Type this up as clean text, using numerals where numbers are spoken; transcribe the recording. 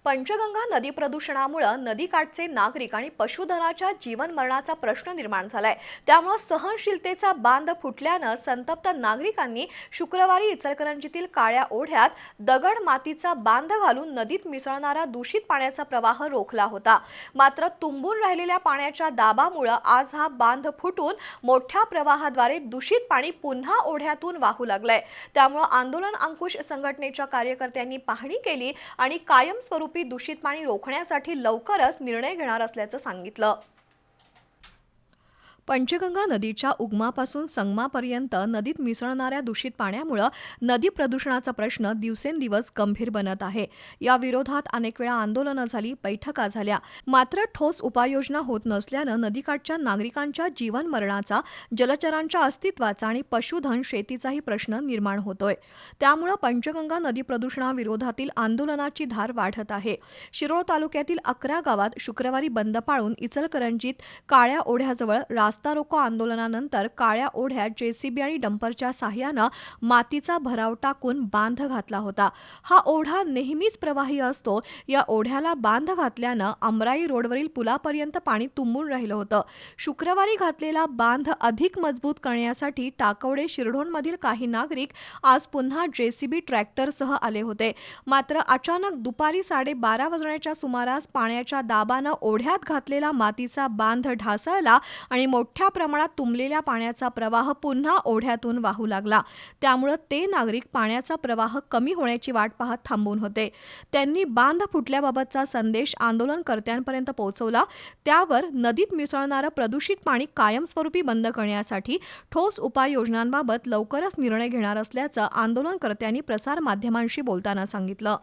पंचगंगा नदी प्रदूषणामुळे नदीकाठचे नागरिक आणि पशुधनाच्या जीवन मरणाचा प्रश्न निर्माण झालाय। त्यामुळे सहनशीलतेचा बांध फुटल्याने संतप्त नागरिकांनी शुक्रवारी इचलकरंजीतील काळ्या ओढ्यात दगड मातीचा बांध घालून नदीत मिसळणारा दूषित पाण्याचा प्रवाह रोखला होता। मात्र तुंबून राहिलेल्या पाण्याच्या दाबामुळे आज हा बांध फुटून मोठ्या प्रवाहाद्वारे दूषित पाणी पुन्हा ओढ्यातून वाहू लागलंय। त्यामुळे आंदोलन अंकुश संघटनेच्या कार्यकर्त्यांनी पाहणी केली आणि कायमस्वरूपी दूषित पाणी रोखण्यासाठी लवकरच निर्णय घेणार असल्याचं सांगितलं। पंचगंगा नदीच्या उगमापासून संगमापर्यंत नदीत मिसळणाऱ्या दूषित पाण्यामुळे नदी प्रदूषणाचा प्रश्न दिवसेंदिवस गंभीर बनत आहे। या विरोधात अनेक वेळा आंदोलनं झाली, बैठका झाल्या, मात्र ठोस उपाययोजना होत नसल्याने नदीकाठच्या नागरिकांच्या जीवन मरणाचा, जलचरांच्या अस्तित्वाचा आणि पशुधन शेतीचाही प्रश्न निर्माण होतोय। त्यामुळे पंचगंगा नदी प्रदूषणाविरोधातील आंदोलनाची धार वाढत आहे। शिरोळ तालुक्यातील 11 गावात शुक्रवारी बंद पाळून इचलकरंजीत काळ्या ओढ्याजवळ रास्ता रोको आंदोलनानंतर काळ्या ओढ्यात जेसीबी आणि डंपरच्या साहाय्याने मातीचा भराव टाकून बांध घातला होता। हा ओढा नेहमीच प्रवाही असतो। या ओढ्याला बांध घातल्याने अमराई रोडवरील पुलापर्यंत पाणी तुंबून राहिलं होतं। शुक्रवारी घातलेला बांध अधिक मजबूत करण्यासाठी टाकवडे शिरढोणमधील काही नागरिक आज पुन्हा जेसीबी ट्रॅक्टरसह आले होते। मात्र अचानक दुपारी 12:30 वाजण्याच्या सुमारास पाण्याच्या दाबाने ओढ्यात घातलेला मातीचा बांध ढासळला आणि मोठ्या प्रमाणात तुंबलेल्या पाण्याचा प्रवाह पुन्हा ओढ्यातून वाहू लागला। त्यामुळे ते नागरिक पाण्याचा प्रवाह कमी होण्याची वाट पाहत थांबून होते। त्यांनी बांध फुटल्याबाबतचा संदेश आंदोलनकर्त्यांपर्यंत पोहोचवला। त्यावर नदीत मिसळणारं प्रदूषित पाणी कायमस्वरूपी बंद करण्यासाठी ठोस उपाययोजनांबाबत लवकरच निर्णय घेणार असल्याचं आंदोलनकर्त्यांनी प्रसारमाध्यमांशी बोलताना सांगितलं।